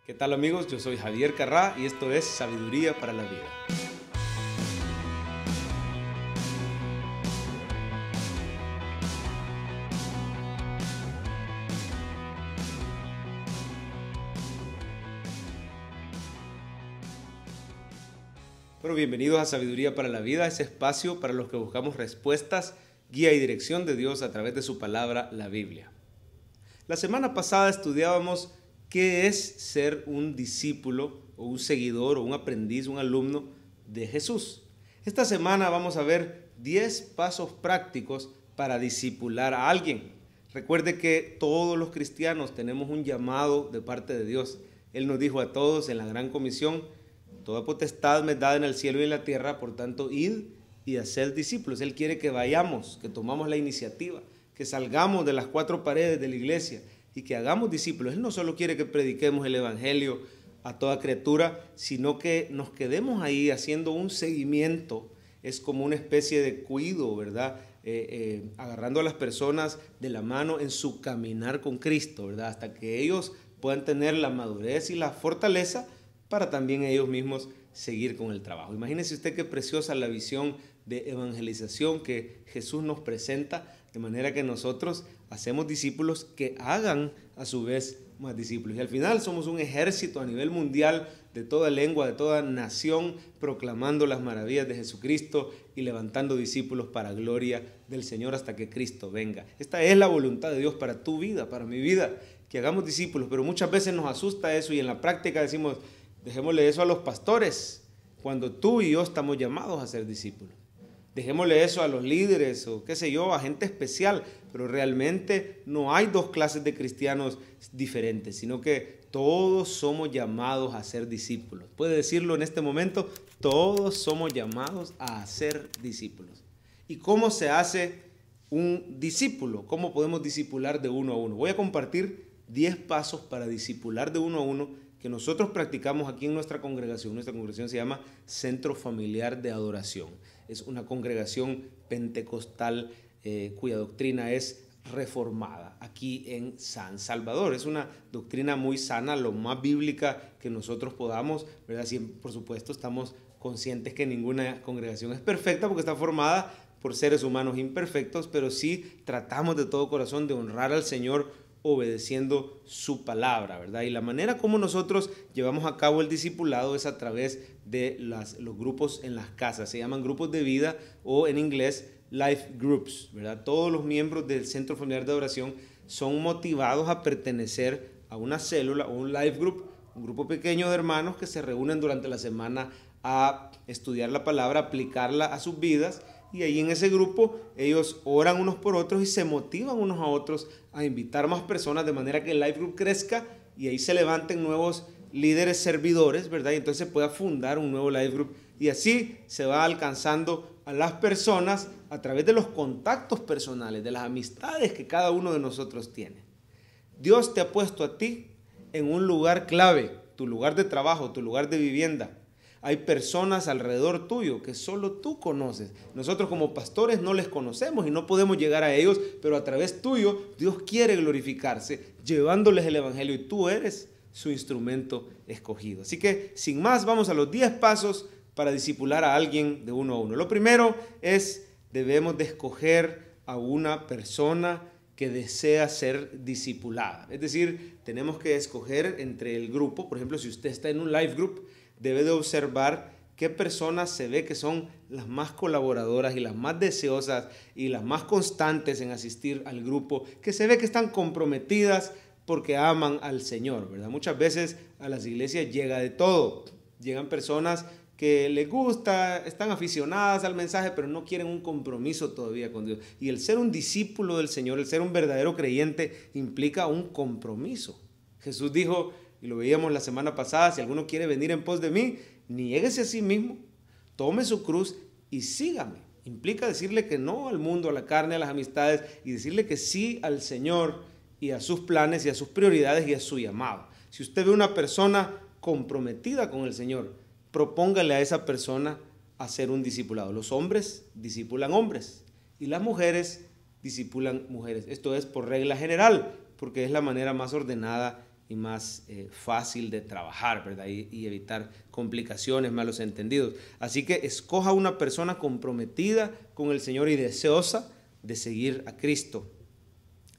¿Qué tal amigos? Yo soy Javier Carrá y esto es Sabiduría para la Vida. Bueno, bienvenidos a Sabiduría para la Vida, ese espacio para los que buscamos respuestas, guía y dirección de Dios a través de su palabra, la Biblia. La semana pasada estudiábamos qué es ser un discípulo o un seguidor o un aprendiz, un alumno de Jesús. Esta semana vamos a ver 10 pasos prácticos para discipular a alguien. Recuerde que todos los cristianos tenemos un llamado de parte de Dios. Él nos dijo a todos en la gran comisión: toda potestad me es dada en el cielo y en la tierra, por tanto, id y haced discípulos. Él quiere que vayamos, que tomamos la iniciativa, que salgamos de las 4 paredes de la iglesia y que hagamos discípulos. Él no solo quiere que prediquemos el evangelio a toda criatura, sino que nos quedemos ahí haciendo un seguimiento. Es como una especie de cuido, ¿verdad? Agarrando a las personas de la mano en su caminar con Cristo, ¿verdad? Hasta que ellos puedan tener la madurez y la fortaleza para también ellos mismos seguir con el trabajo. Imagínese usted qué preciosa la visión de evangelización que Jesús nos presenta, de manera que nosotros hacemos discípulos que hagan a su vez más discípulos. Y al final somos un ejército a nivel mundial de toda lengua, de toda nación, proclamando las maravillas de Jesucristo y levantando discípulos para gloria del Señor hasta que Cristo venga. Esta es la voluntad de Dios para tu vida, para mi vida, que hagamos discípulos, pero muchas veces nos asusta eso y en la práctica decimos: dejémosle eso a los pastores, cuando tú y yo estamos llamados a ser discípulos. Dejémosle eso a los líderes o qué sé yo, a gente especial, pero realmente no hay 2 clases de cristianos diferentes, sino que todos somos llamados a ser discípulos. Puede decirlo en este momento: todos somos llamados a ser discípulos. ¿Y cómo se hace un discípulo? ¿Cómo podemos discipular de uno a uno? Voy a compartir 10 pasos para discipular de uno a uno que nosotros practicamos aquí en nuestra congregación. Nuestra congregación se llama Centro Familiar de Adoración. Es una congregación pentecostal cuya doctrina es reformada aquí en San Salvador. Es una doctrina muy sana, lo más bíblica que nosotros podamos, ¿verdad? Siempre, por supuesto, estamos conscientes que ninguna congregación es perfecta porque está formada por seres humanos imperfectos, pero sí tratamos de todo corazón de honrar al Señor obedeciendo su palabra, ¿verdad? Y la manera como nosotros llevamos a cabo el discipulado es a través de los grupos en las casas. Se llaman grupos de vida o en inglés life groups, ¿verdad? Todos los miembros del Centro Familiar de Adoración son motivados a pertenecer a una célula o un life group, un grupo pequeño de hermanos que se reúnen durante la semana a estudiar la palabra, aplicarla a sus vidas. Y ahí en ese grupo ellos oran unos por otros y se motivan unos a otros a invitar más personas de manera que el life group crezca y ahí se levanten nuevos líderes servidores, ¿verdad? Y entonces se pueda fundar un nuevo life group y así se va alcanzando a las personas a través de los contactos personales, de las amistades que cada uno de nosotros tiene. Dios te ha puesto a ti en un lugar clave, tu lugar de trabajo, tu lugar de vivienda. Hay personas alrededor tuyo que solo tú conoces. Nosotros como pastores no les conocemos y no podemos llegar a ellos, pero a través tuyo Dios quiere glorificarse llevándoles el evangelio y tú eres su instrumento escogido. Así que sin más, vamos a los 10 pasos para discipular a alguien de uno a uno. Lo primero es: debemos de escoger a una persona que desea ser discipulada. Es decir, tenemos que escoger entre el grupo. Por ejemplo, si usted está en un life group, debe de observar qué personas se ve que son las más colaboradoras y las más deseosas y las más constantes en asistir al grupo, que se ve que están comprometidas porque aman al Señor, ¿verdad? Muchas veces a las iglesias llega de todo. Llegan personas que les gusta, están aficionadas al mensaje, pero no quieren un compromiso todavía con Dios. Y el ser un discípulo del Señor, el ser un verdadero creyente, implica un compromiso. Jesús dijo, y lo veíamos la semana pasada: si alguno quiere venir en pos de mí, niéguese a sí mismo, tome su cruz y sígame. Implica decirle que no al mundo, a la carne, a las amistades, y decirle que sí al Señor y a sus planes y a sus prioridades y a su llamado. Si usted ve una persona comprometida con el Señor, propóngale a esa persona a ser un discipulado. Los hombres discipulan hombres y las mujeres discipulan mujeres. Esto es por regla general, porque es la manera más ordenada más fácil de trabajar, ¿verdad? Y evitar complicaciones, malos entendidos. Así que escoja una persona comprometida con el Señor y deseosa de seguir a Cristo.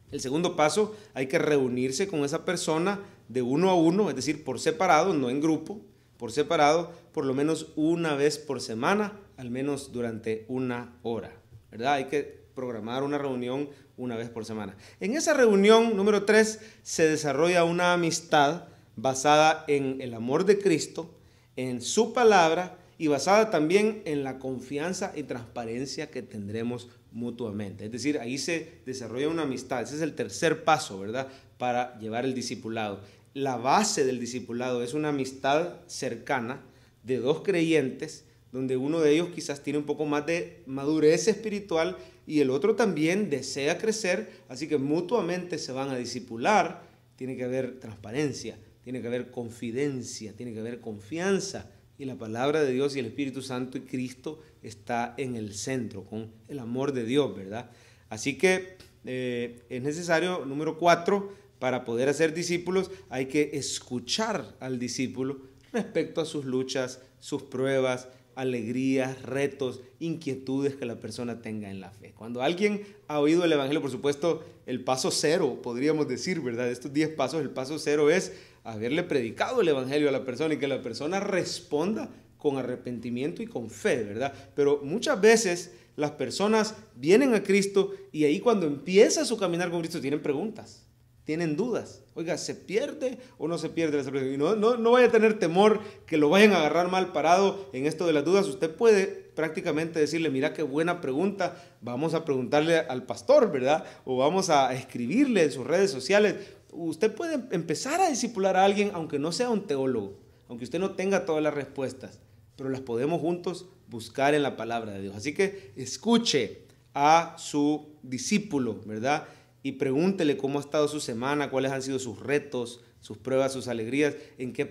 El segundo paso, hay que reunirse con esa persona de uno a uno, es decir, por separado, no en grupo, por separado, por lo menos una vez por semana, al menos durante 1 hora, ¿verdad? Hay que programar una reunión una vez por semana. En esa reunión, número 3, se desarrolla una amistad basada en el amor de Cristo, en su palabra y basada también en la confianza y transparencia que tendremos mutuamente. Es decir, ahí se desarrolla una amistad. Ese es el tercer paso, ¿verdad?, para llevar el discipulado. La base del discipulado es una amistad cercana de 2 creyentes, donde uno de ellos quizás tiene un poco más de madurez espiritual y el otro también desea crecer, así que mutuamente se van a discipular. Tiene que haber transparencia, tiene que haber confidencia, tiene que haber confianza, y la palabra de Dios y el Espíritu Santo y Cristo está en el centro, con el amor de Dios, ¿verdad? Así que es necesario, número 4, para poder hacer discípulos, hay que escuchar al discípulo respecto a sus luchas, sus pruebas, alegrías, retos, inquietudes que la persona tenga en la fe. Cuando alguien ha oído el Evangelio, por supuesto, el paso 0, podríamos decir, ¿verdad? De estos 10 pasos, el paso 0 es haberle predicado el Evangelio a la persona y que la persona responda con arrepentimiento y con fe, ¿verdad? Pero muchas veces las personas vienen a Cristo y ahí cuando empieza su caminar con Cristo tienen preguntas, tienen dudas. Oiga, ¿se pierde o no se pierde la salvación? Y no vaya a tener temor que lo vayan a agarrar mal parado en esto de las dudas. Usted puede prácticamente decirle, mira qué buena pregunta, vamos a preguntarle al pastor, ¿verdad? O vamos a escribirle en sus redes sociales. Usted puede empezar a discipular a alguien aunque no sea un teólogo, aunque usted no tenga todas las respuestas, pero las podemos juntos buscar en la palabra de Dios. Así que escuche a su discípulo, ¿verdad? Y pregúntele cómo ha estado su semana, cuáles han sido sus retos, sus pruebas, sus alegrías, en qué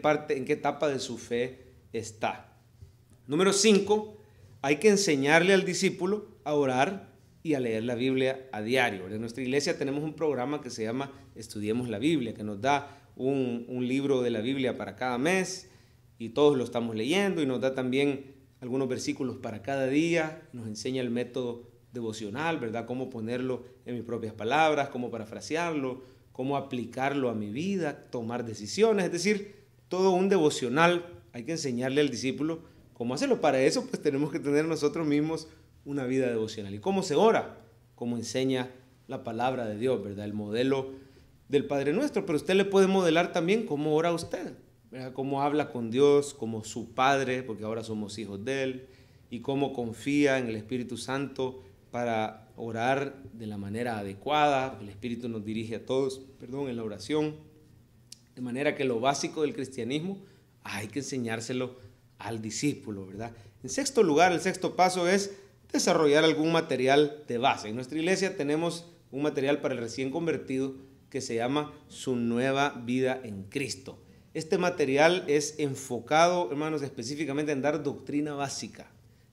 etapa de su fe está. Número 5, hay que enseñarle al discípulo a orar y a leer la Biblia a diario. En nuestra iglesia tenemos un programa que se llama Estudiemos la Biblia, que nos da un libro de la Biblia para cada mes y todos lo estamos leyendo, y nos da también algunos versículos para cada día, nos enseña el método devocional, ¿verdad? Cómo ponerlo en mis propias palabras, cómo parafrasearlo, cómo aplicarlo a mi vida, tomar decisiones, es decir, todo un devocional. Hay que enseñarle al discípulo cómo hacerlo. Para eso, pues tenemos que tener nosotros mismos una vida devocional. ¿Y cómo se ora? Como enseña la palabra de Dios, ¿verdad? El modelo del Padre Nuestro, pero usted le puede modelar también cómo ora usted, ¿verdad? Cómo habla con Dios como su Padre, porque ahora somos hijos de Él, y cómo confía en el Espíritu Santo para orar de la manera adecuada. El Espíritu nos dirige a todos, en la oración. De manera que lo básico del cristianismo hay que enseñárselo al discípulo, ¿verdad? En sexto lugar, el sexto paso es desarrollar algún material de base. En nuestra iglesia tenemos un material para el recién convertido que se llama Su Nueva Vida en Cristo. Este material es enfocado, hermanos, específicamente en dar doctrina básica,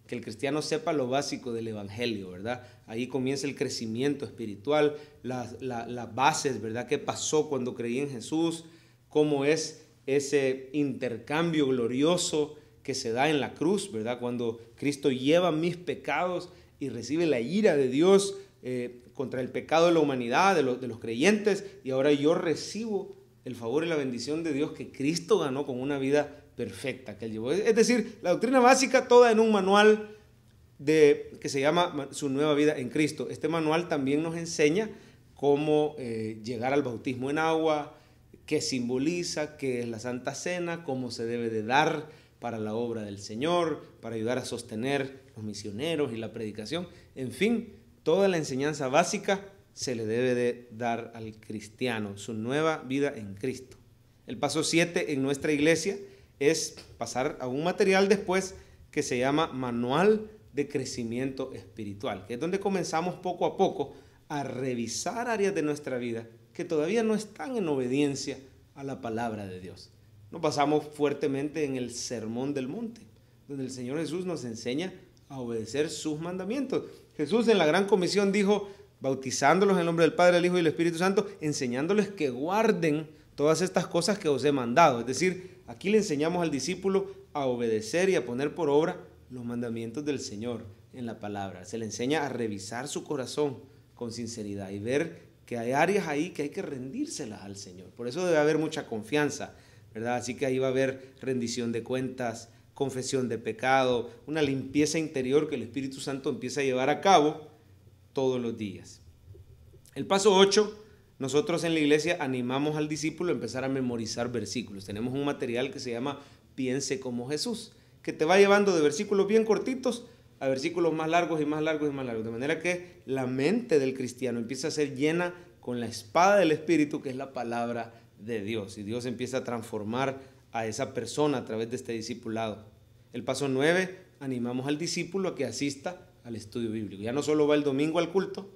que el cristiano sepa lo básico del Evangelio, ¿verdad? Ahí comienza el crecimiento espiritual, las bases, ¿verdad? ¿Qué pasó cuando creí en Jesús? ¿Cómo es ese intercambio glorioso que se da en la cruz, ¿verdad? Cuando Cristo lleva mis pecados y recibe la ira de Dios contra el pecado de la humanidad, de los creyentes, y ahora yo recibo el favor y la bendición de Dios que Cristo ganó con una vida perfecta que Él llevó. Es decir, la doctrina básica toda en un manual que se llama Su Nueva Vida en Cristo. Este manual también nos enseña cómo llegar al bautismo en agua, qué simboliza, qué es la Santa Cena, cómo se debe de dar para la obra del Señor, para ayudar a sostener los misioneros y la predicación. En fin, toda la enseñanza básica se le debe de dar al cristiano, su nueva vida en Cristo. El paso 7 en nuestra iglesia es pasar a un material después que se llama Manual de Crecimiento Espiritual, que es donde comenzamos poco a poco a revisar áreas de nuestra vida que todavía no están en obediencia a la palabra de Dios. Nos basamos fuertemente en el Sermón del Monte, donde el Señor Jesús nos enseña a obedecer sus mandamientos. Jesús en la Gran Comisión dijo, bautizándolos en el nombre del Padre, del Hijo y del Espíritu Santo, enseñándoles que guarden todas estas cosas que os he mandado. Es decir, aquí le enseñamos al discípulo a obedecer y a poner por obra los mandamientos del Señor en la palabra. Se le enseña a revisar su corazón con sinceridad y ver que hay áreas ahí que hay que rendírselas al Señor. Por eso debe haber mucha confianza, ¿verdad? Así que ahí va a haber rendición de cuentas, confesión de pecado, una limpieza interior que el Espíritu Santo empieza a llevar a cabo todos los días. El paso 8, nosotros en la iglesia animamos al discípulo a empezar a memorizar versículos. Tenemos un material que se llama Piense como Jesús, que te va llevando de versículos bien cortitos a versículos más largos y más largos y más largos, de manera que la mente del cristiano empieza a ser llena con la espada del Espíritu, que es la palabra de Dios, y Dios empieza a transformar a esa persona a través de este discipulado. El paso 9, animamos al discípulo a que asista al estudio bíblico. Ya no solo va el domingo al culto,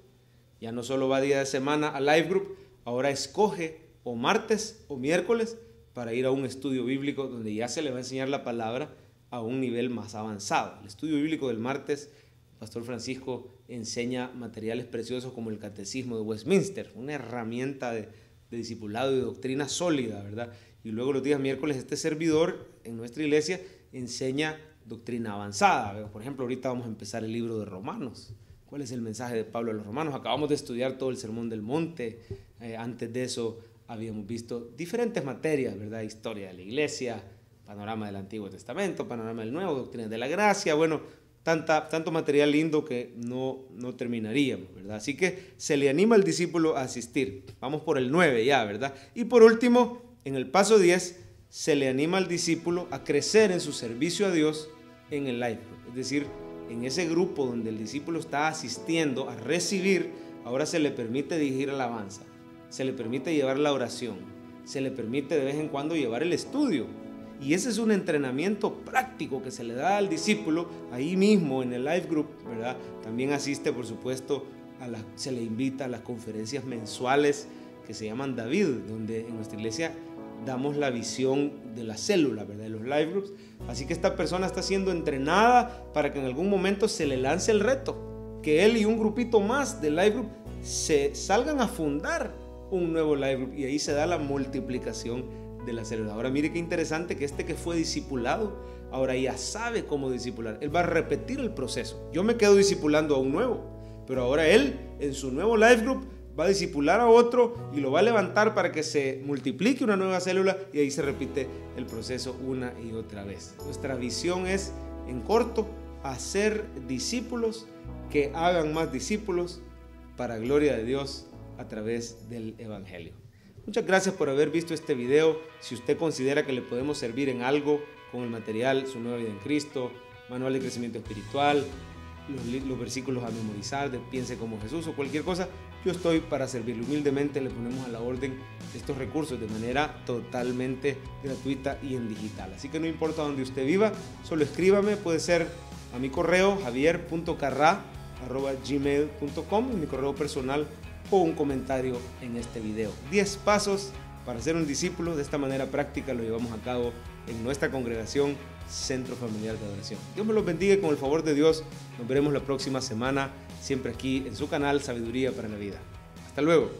ya no solo va día de semana al live group, ahora escoge o martes o miércoles para ir a un estudio bíblico donde ya se le va a enseñar la palabra a un nivel más avanzado. El estudio bíblico del martes, el pastor Francisco enseña materiales preciosos como el Catecismo de Westminster, una herramienta de discipulado y de doctrina sólida, ¿verdad? Y luego los días miércoles este servidor en nuestra iglesia enseña doctrina avanzada. Por ejemplo, ahorita vamos a empezar el libro de Romanos. ¿Cuál es el mensaje de Pablo a los romanos? Acabamos de estudiar todo el Sermón del Monte. Antes de eso habíamos visto diferentes materias, ¿verdad? Historia de la iglesia, panorama del Antiguo Testamento, panorama del Nuevo, doctrina de la gracia. Bueno, tanto material lindo que no terminaríamos, ¿verdad? Así que se le anima al discípulo a asistir. Vamos por el 9 ya, ¿verdad? Y por último, en el paso 10, se le anima al discípulo a crecer en su servicio a Dios en el life group. Es decir, en ese grupo donde el discípulo está asistiendo a recibir, ahora se le permite dirigir alabanza, se le permite llevar la oración, se le permite de vez en cuando llevar el estudio. Y ese es un entrenamiento práctico que se le da al discípulo ahí mismo en el life group, ¿verdad? También asiste, por supuesto, se le invita a las conferencias mensuales que se llaman David, donde en nuestra iglesia damos la visión de la célula, ¿verdad? De los life groups. Así que esta persona está siendo entrenada para que en algún momento se le lance el reto, que él y un grupito más del life group se salgan a fundar un nuevo life group, y ahí se da la multiplicación de la célula. Ahora mire qué interesante que que fue discipulado ahora ya sabe cómo discipular. Él va a repetir el proceso. Yo me quedo discipulando a un nuevo, pero ahora él en su nuevo life group va a discipular a otro y lo va a levantar para que se multiplique una nueva célula, y ahí se repite el proceso una y otra vez. Nuestra visión es, en corto, hacer discípulos que hagan más discípulos para gloria de Dios a través del Evangelio. Muchas gracias por haber visto este video. Si usted considera que le podemos servir en algo con el material Su Nueva Vida en Cristo, manual de crecimiento espiritual, los versículos a memorizar de Piense como Jesús o cualquier cosa, yo estoy para servirle. Humildemente le ponemos a la orden estos recursos de manera totalmente gratuita y en digital. Así que no importa dónde usted viva, solo escríbame, puede ser a mi correo javier.carra@gmail.com, en mi correo personal, o un comentario en este video. 10 pasos para ser un discípulo. De esta manera práctica lo llevamos a cabo en nuestra congregación Centro Familiar de Adoración. Dios me los bendiga y con el favor de Dios nos veremos la próxima semana, siempre aquí en su canal Sabiduría para la Vida. Hasta luego.